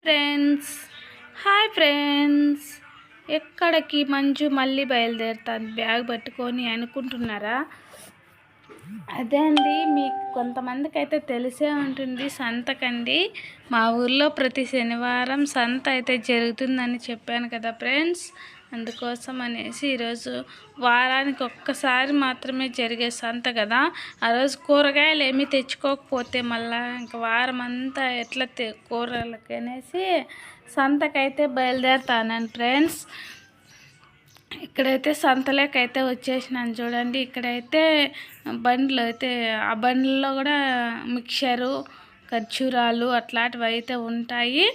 Friends, hi friends. ఎక్కడికి మంజు మళ్ళీ బయలుదేరుతాను బ్యాగ్ పట్టుకొని అనుకుంటున్నారా? అదే అండి, మీకు కొంతమందికి అయితే తెలిసే ఉంటుంది. సంతకండి, మా ఊర్లో ప్రతి శనివారం సంత అయితే జరుగుతుందని చెప్పాను కదా ఫ్రెండ్స్. అందుకోసం అనేసి ఈరోజు వారానికి ఒక్కసారి మాత్రమే జరిగే సంత కదా. ఆ రోజు కూరగాయలు ఏమీ తెచ్చుకోకపోతే మళ్ళీ ఇంకా వారం అంతా ఎట్లా కూరలకి అనేసి సంతకైతే బయలుదేరుతాను ఫ్రెండ్స్. ఇక్కడైతే సంతలోకైతే వచ్చేసినాను చూడండి. ఇక్కడైతే బండ్లు అయితే, ఆ బండ్లలో కూడా మిక్చరు, ఖర్జూరాలు అట్లాంటివి అయితే ఉంటాయి.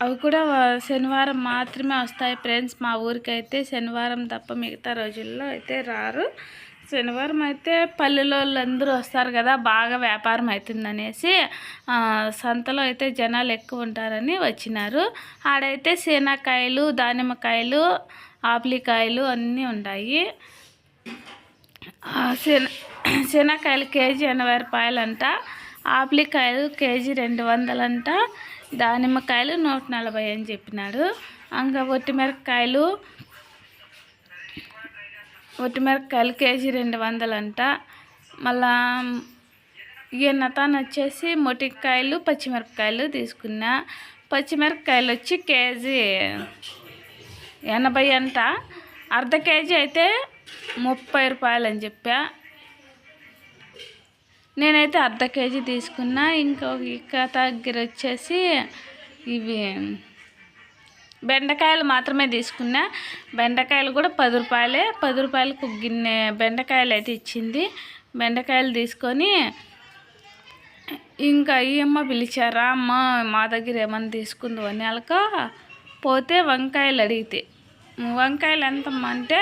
అవి కూడా శనివారం మాత్రమే వస్తాయి ఫ్రెండ్స్. మా ఊరికైతే శనివారం తప్ప మిగతా రోజుల్లో అయితే రారు. శనివారం అయితే పల్లెలో అందరూ వస్తారు కదా, బాగా వ్యాపారం అవుతుందనేసి సంతలో అయితే జనాలు ఎక్కువ ఉంటారని వచ్చినారు. ఆడైతే శనక్కాయలు, దానిమ్మకాయలు, ఆపిలికాయలు అన్నీ ఉన్నాయి. శనక్కాయలు కేజీ 80 రూపాయలు అంట, ఆపిలికాయలు కేజీ 200 అంట, దానిమ్మకాయలు 140 అని చెప్పినాడు. ఇంకా ఒట్టిమిరపకాయలు కేజీ 200 అంట. మళ్ళా ఈయనతాను వచ్చేసి మొటికాయలు, పచ్చిమిరపకాయలు తీసుకున్నా. పచ్చిమిరపకాయలు వచ్చి కేజీ 80 అంట, అర్ధ కేజీ అయితే 30 రూపాయలు అని చెప్పా. నేనైతే అర్ధ కేజీ తీసుకున్నా. ఇంకొక దగ్గర వచ్చేసి ఇవి బెండకాయలు మాత్రమే తీసుకున్నా. బెండకాయలు కూడా 10 రూపాయలే. 10 రూపాయలకు గిన్నె బెండకాయలు అయితే ఇచ్చింది. బెండకాయలు తీసుకొని ఇంకా ఈ అమ్మ పిలిచారా, అమ్మ మా దగ్గర ఏమన్నా తీసుకుందు అని అలక పోతే వంకాయలు అడిగితే, వంకాయలు ఎంతమ్మా అంటే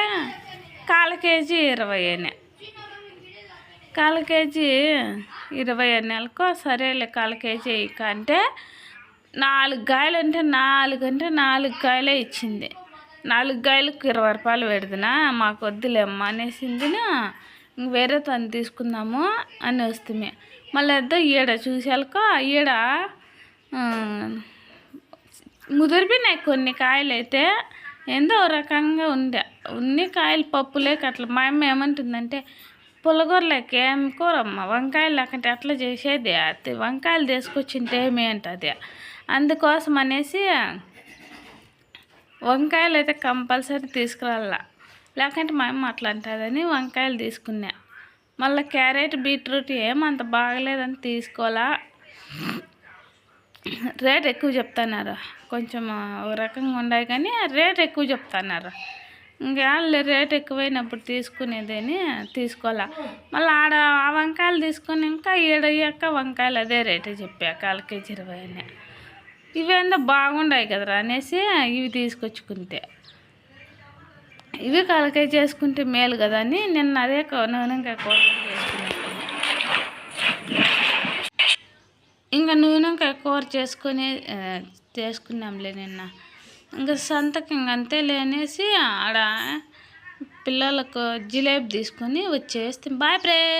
1/4 కేజీ 20 అని. 1/4 కేజీ 20 అని అలకో సరేలే 1/4 కేజీ ఇక అంటే 4 కాయలు అంటే 4 కాయలే ఇచ్చింది. 4 కాయలకు 20 రూపాయలు పెడుతున్నా, మాకు వద్దులేమ్మా అనేసిందినా. వేరే తను తీసుకుందాము అని వస్తుంది. మళ్ళీ ఏదో ఈడ చూసాక ఈడ ముదిరిపోయినాయి కొన్ని కాయలు అయితే, ఏందో రకంగా ఉన్ని కాయలు పప్పులేక అట్లా. మా అమ్మ ఏమంటుందంటే, పుల్లగూరలేక ఏం కూరమ్మ వంకాయలు లేకంటే అట్లా చేసేది, వంకాయలు తీసుకొచ్చింటే ఏమి అంటుంది. అందుకోసం అనేసి వంకాయలు అయితే కంపల్సరీ తీసుకురాల, లేకంటే మా అమ్మ అట్లా అంటుందని వంకాయలు తీసుకున్నా. మళ్ళీ క్యారెట్, బీట్రూట్ ఏమంత బాగలేదని తీసుకోవాలా. రేట్ ఎక్కువ చెప్తున్నారు, కొంచెం ఒక రకంగా ఉన్నాయి కానీ రేట్ ఎక్కువ చెప్తున్నారు. ఇంకా రేట్ ఎక్కువైనప్పుడు తీసుకునేదని తీసుకోవాలా. మళ్ళీ ఆడ ఆ వంకాయలు తీసుకొని ఇంకా ఈడయ్యాక వంకాయలు అదే రేటు చెప్పా, 1/4 కేజీ 20 అని. ఇవేందో బాగుండాయి కదరా అనేసి ఇవి తీసుకొచ్చుకుంటే, ఇవి 1/4 కేజీ చేసుకుంటే మేలు కదా అని నిన్న అదే నూనెంకాయ కూర చేసుకున్నాను. ఇంకా నూనెంకాయ కూర చేసుకున్నాంలే నిన్న. ఇంకా సంతకి ఇంకంతే లేనేసి ఆడ పిల్లలకు జిలేబీ తీసుకొని వచ్చేస్తే. Boy friends.